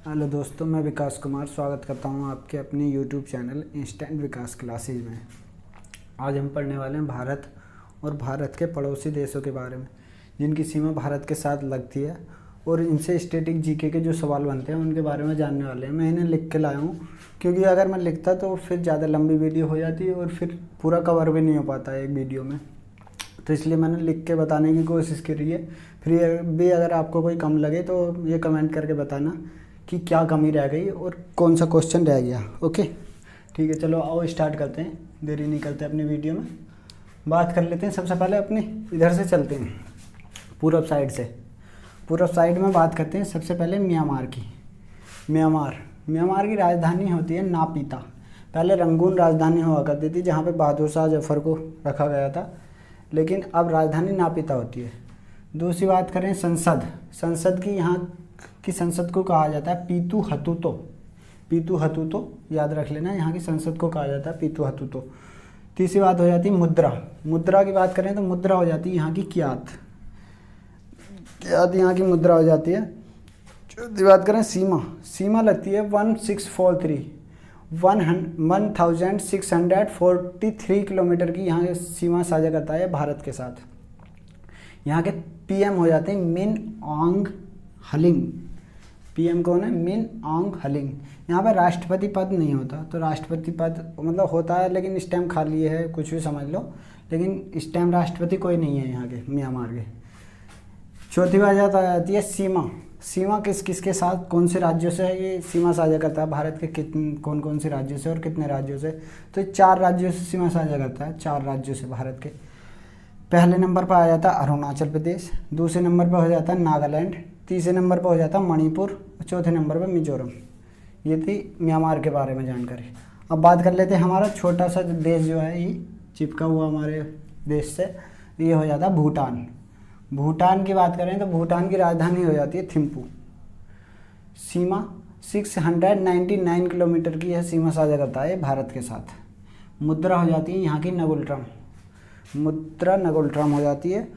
Hello दोस्तों, मैं विकास कुमार स्वागत करता हूं आपके अपने यूट्यूब चैनल इंस्टेंट विकास क्लासेज में। आज हम पढ़ने वाले हैं भारत और भारत के पड़ोसी देशों के बारे में, जिनकी सीमा भारत के साथ लगती है और इनसे स्टैटिक जीके के जो सवाल बनते हैं उनके बारे में जानने वाले हैं। मैं इन्हें लिख के लाया हूँ क्योंकि अगर मैं लिखता तो फिर ज़्यादा लंबी वीडियो हो जाती है और फिर पूरा कवर भी नहीं हो पाता एक वीडियो में, तो इसलिए मैंने लिख के बताने की कोशिश करी है। फिर भी अगर आपको कोई कम लगे तो ये कमेंट करके बताना कि क्या कमी रह गई और कौन सा क्वेश्चन रह गया। ओके, ठीक है, चलो आओ स्टार्ट करते हैं, देरी नहीं करते अपनी वीडियो में। बात कर लेते हैं। सबसे पहले अपने इधर से चलते हैं, पूरब साइड से। पूरब साइड में बात करते हैं सबसे पहले म्यांमार की। म्यांमार की राजधानी होती है नापीता। पहले रंगून राजधानी हुआ करती थी जहाँ पे बहादुर शाह जफर को रखा गया था, लेकिन अब राजधानी नापीता होती है। दूसरी बात करें संसद की, यहाँ की संसद को कहा जाता है पीतू हतूतो, याद रख लेना, यहाँ की संसद को कहा जाता है पीतू हतूतो। तीसरी बात हो जाती है मुद्रा की बात करें तो मुद्रा हो जाती है यहाँ की क्यात यहाँ की मुद्रा हो जाती है। चौथी बात करें सीमा लगती है 1643 किलोमीटर की यहाँ सीमा साझा करता है भारत के साथ। यहाँ के पीएम हो जाते हैं मिन ऑन्ग हलिंग। पीएम कौन है? मिन ऑन्ग हलिंग। यहाँ पर राष्ट्रपति पद नहीं होता, तो राष्ट्रपति पद मतलब होता है लेकिन इस टाइम खाली है, कुछ भी समझ लो, लेकिन इस टाइम राष्ट्रपति कोई नहीं है यहाँ के म्यांमार के। चौथी बात आ जाती है सीमा किस किस के साथ, कौन से राज्यों से है ये सीमा साझा करता है भारत के, कौन से राज्यों से और कितने राज्यों से। तो 4 राज्यों से सीमा साझा करता है, 4 राज्यों से भारत के। पहले नंबर पर आ जाता है अरुणाचल प्रदेश, दूसरे नंबर पर हो जाता है नागालैंड, तीसरे नंबर पर हो जाता है मणिपुर और चौथे नंबर पर मिजोरम। ये थी म्यांमार के बारे में जानकारी। अब बात कर लेते हैं हमारा छोटा सा देश जो है, ये चिपका हुआ हमारे देश से, ये हो जाता है भूटान की बात करें तो भूटान की राजधानी हो जाती है थिम्पू। सीमा 699 किलोमीटर की है, सीमा साझा करता है भारत के साथ। मुद्रा हो जाती है यहाँ की नगोल्ट्राम हो जाती है।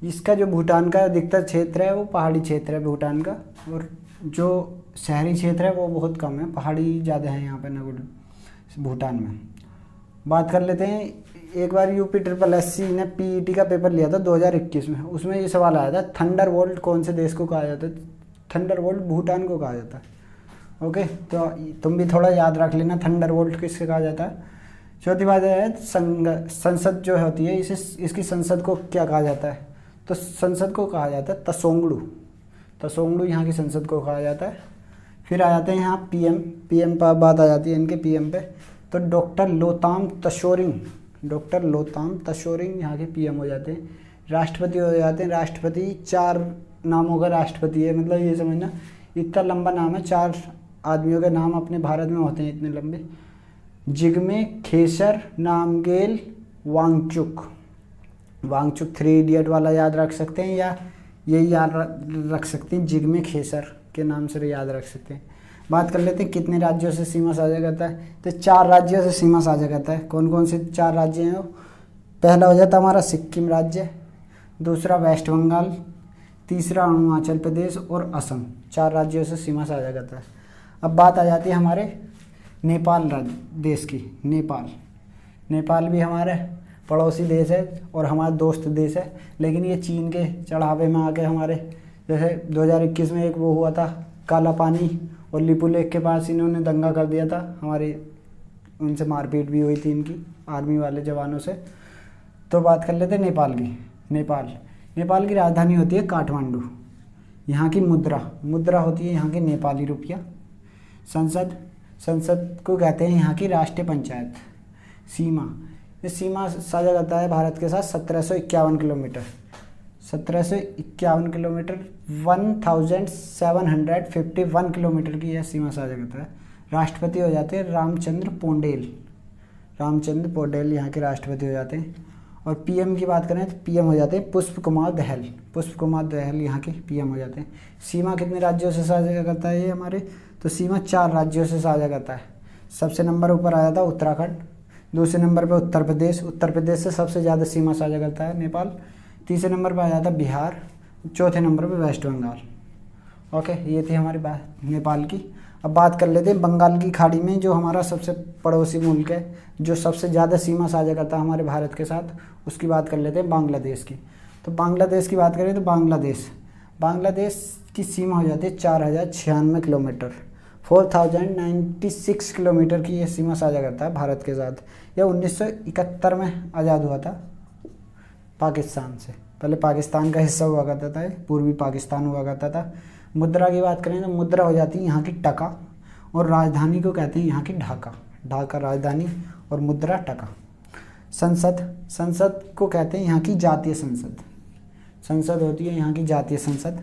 इसका जो भूटान का अधिकतर क्षेत्र है वो पहाड़ी क्षेत्र है भूटान का, और जो शहरी क्षेत्र है वो बहुत कम है, पहाड़ी ज़्यादा है यहाँ पे भूटान में। बात कर लेते हैं, एक बार UPSSC ने PET का पेपर लिया था 2021 में, उसमें ये सवाल आया था थंडरबोल्ट कौन से देश को कहा जाता है? थंडरबोल्ट भूटान को कहा जाता है। ओके, तो तुम भी थोड़ा याद रख लेना थंडरबोल्ट किससे कहा जाता है। चौथी बात है संसद जो होती है, इसकी संसद को क्या कहा जाता है? तो संसद को कहा जाता है तसोंगडू यहाँ की संसद को कहा जाता है। फिर आ जाते हैं यहाँ पीएम पर बात आ जाती है इनके पीएम पे, तो डॉक्टर लोताम तशोरिंग यहाँ के पीएम हो जाते हैं। राष्ट्रपति हो जाते हैं, राष्ट्रपति 4 नामों का राष्ट्रपति है, मतलब ये समझना इतना लंबा नाम है, 4 आदमियों के नाम अपने भारत में होते हैं इतने लंबे। जिग्मे खेसर नामगेल वांगचुक 3 इडियट वाला याद रख सकते हैं, या यही याद रख सकते हैं, जिग्मे खेसर के नाम से याद रख सकते हैं। बात कर लेते हैं कितने राज्यों से सीमा साझा करता है, तो 4 राज्यों से सीमा साझा करता है। कौन कौन से 4 राज्य हैं वो? पहला हो जाता है हमारा सिक्किम राज्य, दूसरा वेस्ट बंगाल, तीसरा अरुणाचल प्रदेश और असम। 4 राज्यों से सीमा साझा करता है। अब बात आ जाती है हमारे नेपाल देश की। नेपाल भी हमारे पड़ोसी देश है और हमारा दोस्त देश है, लेकिन ये चीन के चढ़ावे में आके हमारे, जैसे 2021 में एक वो हुआ था काला पानी और लिपू लेक के पास इन्होंने दंगा कर दिया था, हमारे उनसे मारपीट भी हुई थी इनकी आर्मी वाले जवानों से। तो बात कर लेते हैं नेपाल की। नेपाल की राजधानी होती है काठमांडू। यहाँ की मुद्रा होती है यहाँ की नेपाली रुपया। संसद को कहते हैं यहाँ की राष्ट्रीय पंचायत। सीमा साझा करता है भारत के साथ 1751 किलोमीटर 1751 किलोमीटर की यह सीमा साझा करता है। राष्ट्रपति हो जाते हैं रामचंद्र पौडेल यहाँ के राष्ट्रपति हो जाते हैं। और पीएम की बात करें तो पीएम हो जाते हैं पुष्प कुमार दहल यहाँ के पीएम हो जाते हैं। सीमा कितने राज्यों से साझा करता है ये हमारे? तो सीमा 4 राज्यों से साझा करता है। सबसे नंबर ऊपर आया था उत्तराखंड, दूसरे नंबर पर उत्तर प्रदेश से सबसे ज़्यादा सीमा साझा करता है नेपाल। तीसरे नंबर पर आ जाता है बिहार, चौथे नंबर पर वेस्ट बंगाल। ओके, ये थी हमारी बात नेपाल की। अब बात कर लेते हैं बंगाल की खाड़ी में जो हमारा सबसे पड़ोसी मुल्क है, जो सबसे ज़्यादा सीमा साझा करता है हमारे भारत के साथ, उसकी बात कर लेते हैं बांग्लादेश की। तो बांग्लादेश की बात करें तो बांग्लादेश की सीमा हो जाती है 4096 किलोमीटर, 4096 किलोमीटर की ये सीमा साझा करता है भारत के साथ। यह 1971 में आज़ाद हुआ था पाकिस्तान से। पहले पाकिस्तान का हिस्सा हुआ करता था, पूर्वी पाकिस्तान हुआ करता था। मुद्रा की बात करें तो मुद्रा हो जाती है यहाँ की टका, और राजधानी को कहते हैं यहाँ की ढाका। ढाका राजधानी और मुद्रा टका। संसद को कहते हैं यहाँ की जातीय संसद होती है यहाँ की जातीय संसद।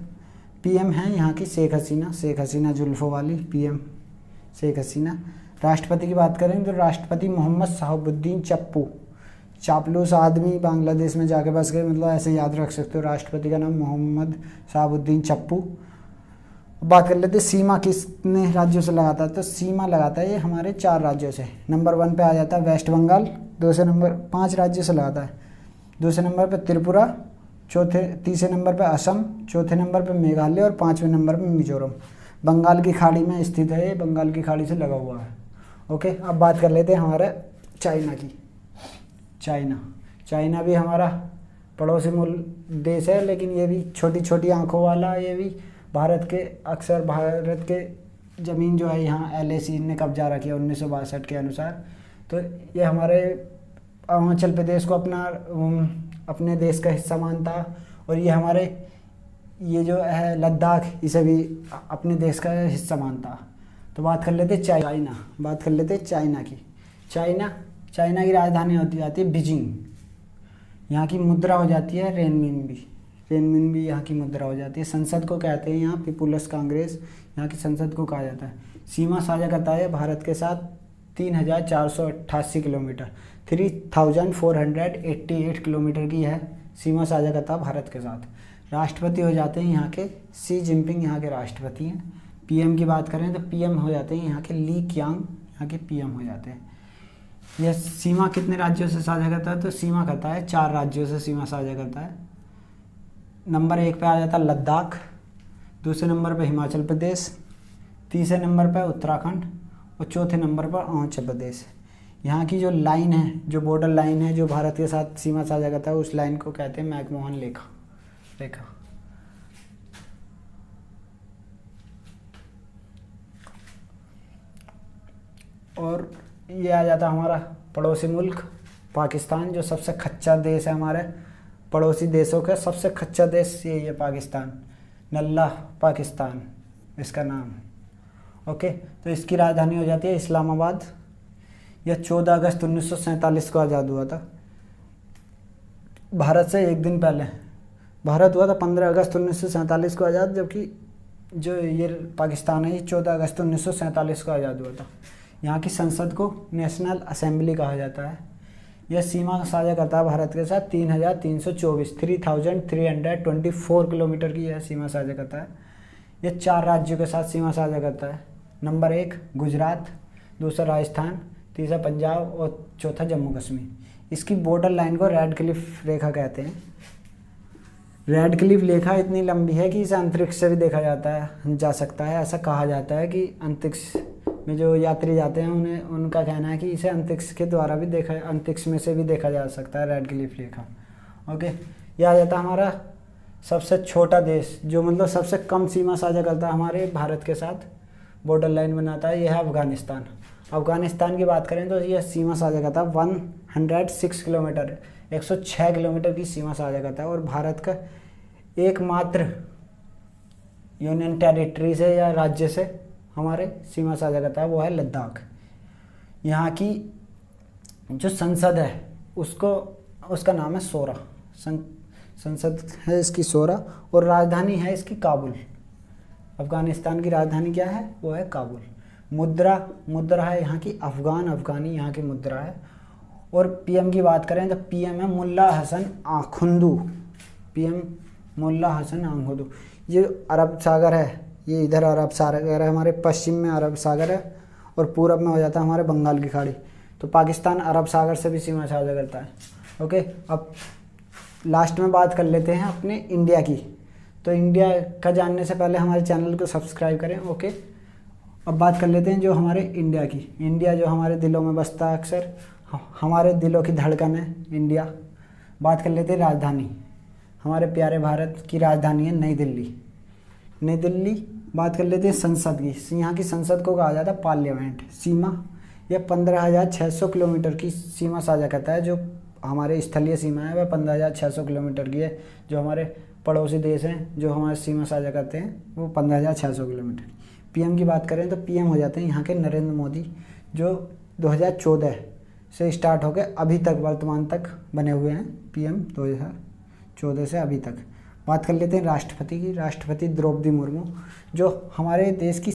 पीएम है यहाँ की शेख हसीना जुल्फों वाली पीएम शेख हसीना। राष्ट्रपति की बात करें तो राष्ट्रपति मोहम्मद शहाबुद्दीन चप्पू, चापलूस आदमी बांग्लादेश में जाके बस गए, मतलब ऐसे याद रख सकते हो। राष्ट्रपति का नाम मोहम्मद शहाबुद्दीन चप्पू। बात कर लेते सीमा कितने राज्यों से लगाता है, तो सीमा लगाता है ये हमारे 4 राज्यों से। नंबर 1 पे आ जाता है वेस्ट बंगाल, 5 राज्यों से लगाता है। दूसरे नंबर पे त्रिपुरा, तीसरे नंबर पे असम, चौथे नंबर पे मेघालय और 5वें नंबर पे मिजोरम। बंगाल की खाड़ी में स्थित है ये, बंगाल की खाड़ी से लगा हुआ है। ओके, अब बात कर लेते हैं हमारे चाइना की। चाइना भी हमारा पड़ोसी देश है, लेकिन ये भी छोटी छोटी आंखों वाला, ये भी भारत के ज़मीन जो है यहाँ LAC ने कब्जा रखी है 1962 के अनुसार। तो ये हमारे अरुणाचल प्रदेश को अपने देश का हिस्सा मानता है, और ये जो है लद्दाख, इसे भी अपने देश का हिस्सा मानता है। तो बात कर लेते चाइना की। चाइना की राजधानी होती जाती है बीजिंग। यहाँ की मुद्रा हो जाती है रेनमिनबी यहाँ की मुद्रा हो जाती है। संसद को कहते हैं यहाँ पीपुल्स कांग्रेस, यहाँ की संसद को कहा जाता है। सीमा साझा करता है भारत के साथ 3488 किलोमीटर, 3488 किलोमीटर की है सीमा साझा करता है भारत के साथ। राष्ट्रपति हो जाते हैं यहाँ के शी जिनपिंग, यहाँ के राष्ट्रपति हैं। पीएम की बात करें तो पीएम हो जाते हैं यहाँ के ली क्यांग, यहाँ के पीएम हो जाते हैं। यह सीमा कितने राज्यों से साझा करता है, तो सीमा करता है 4 राज्यों से सीमा साझा करता है। नंबर 1 पे आ जाता है लद्दाख, दूसरे नंबर पे हिमाचल प्रदेश, तीसरे नंबर पे उत्तराखंड और चौथे नंबर पर अरुणाचल प्रदेश। यहाँ की जो लाइन है, जो बॉर्डर लाइन है, जो भारत के साथ सीमा साझा करता है, उस लाइन को कहते हैं मैकमोहन रेखा। और ये आ जाता हमारा पड़ोसी मुल्क पाकिस्तान, जो सबसे खच्चर देश है हमारे पड़ोसी देशों का। सबसे खच्चर देश यही है पाकिस्तान, नल्ला पाकिस्तान इसका नाम। ओके, तो इसकी राजधानी हो जाती है इस्लामाबाद। यह 14 अगस्त 1947 को आज़ाद हुआ था भारत से एक दिन पहले। भारत हुआ था 15 अगस्त 1947 को आज़ाद, जबकि जो ये पाकिस्तान है ये 14 अगस्त 1947 को आज़ाद हुआ था। यहाँ की संसद को नेशनल असेंबली कहा जाता है। यह सीमा साझा करता है भारत के साथ 3,324 किलोमीटर की यह सीमा साझा करता है। यह 4 राज्यों के साथ सीमा साझा करता है। नंबर 1 गुजरात, दूसरा राजस्थान, तीसरा पंजाब और चौथा जम्मू कश्मीर। इसकी बॉर्डर लाइन को रेड क्लिफ रेखा कहते हैं। रेड क्लिफ रेखा इतनी लंबी है कि इसे अंतरिक्ष से भी देखा जा सकता है। ऐसा कहा जाता है कि अंतरिक्ष में जो यात्री जाते हैं उनका कहना है कि इसे अंतरिक्ष में से भी देखा जा सकता है, रेड क्लिफ रेखा। ओके, यह आ जाता है हमारा सबसे छोटा देश, जो मतलब सबसे कम सीमा साझा करता है हमारे भारत के साथ, बॉर्डर लाइन बनाता है, यह है अफगानिस्तान। अफगानिस्तान की बात करें तो यह सीमा साझा करता है 106 किलोमीटर, 106 किलोमीटर की सीमा साझा करता है। और भारत का एकमात्र यूनियन टेरिटरी से या राज्य से हमारे सीमा साझा करता है, वो है लद्दाख। यहाँ की जो संसद है उसका नाम है सोरा, संसद है इसकी सोरा, और राजधानी है इसकी काबुल। अफगानिस्तान की राजधानी क्या है, वो है काबुल। मुद्रा है यहाँ की अफगानी यहाँ की मुद्रा है। और पीएम की बात करें तो पीएम है मुल्ला हसन आखुंदू, पीएम मुल्ला हसन आखुंदू। ये अरब सागर है, ये इधर अरब सागर है, हमारे पश्चिम में अरब सागर है और पूरब में हो जाता है हमारे बंगाल की खाड़ी। तो पाकिस्तान अरब सागर से भी सीमा साझा करता है। ओके, अब लास्ट में बात कर लेते हैं अपने इंडिया की। तो इंडिया का जानने से पहले हमारे चैनल को सब्सक्राइब करें। ओके, अब बात कर लेते हैं जो हमारे इंडिया की। इंडिया जो हमारे दिलों में बसता है अक्सर, हमारे दिलों की धड़कन है इंडिया। बात कर लेते हैं राजधानी। हमारे प्यारे भारत की राजधानी है नई दिल्ली। नई दिल्ली। बात कर लेते हैं संसद की। यहाँ की संसद को कहा जाता है पार्लियामेंट। सीमा, यह 15,600 किलोमीटर की सीमा साझा करता है। जो हमारे स्थलीय सीमा है वह 15,600 किलोमीटर की है। जो हमारे पड़ोसी देश हैं जो हमारे सीमा साझा करते हैं वो 15,600 किलोमीटर। पीएम की बात करें तो पीएम हो जाते हैं यहाँ के नरेंद्र मोदी, जो 2014 से स्टार्ट होकर अभी तक वर्तमान तक बने हुए हैं पीएम 2014 से अभी तक। बात कर लेते हैं राष्ट्रपति की। राष्ट्रपति द्रौपदी मुर्मू, जो हमारे देश की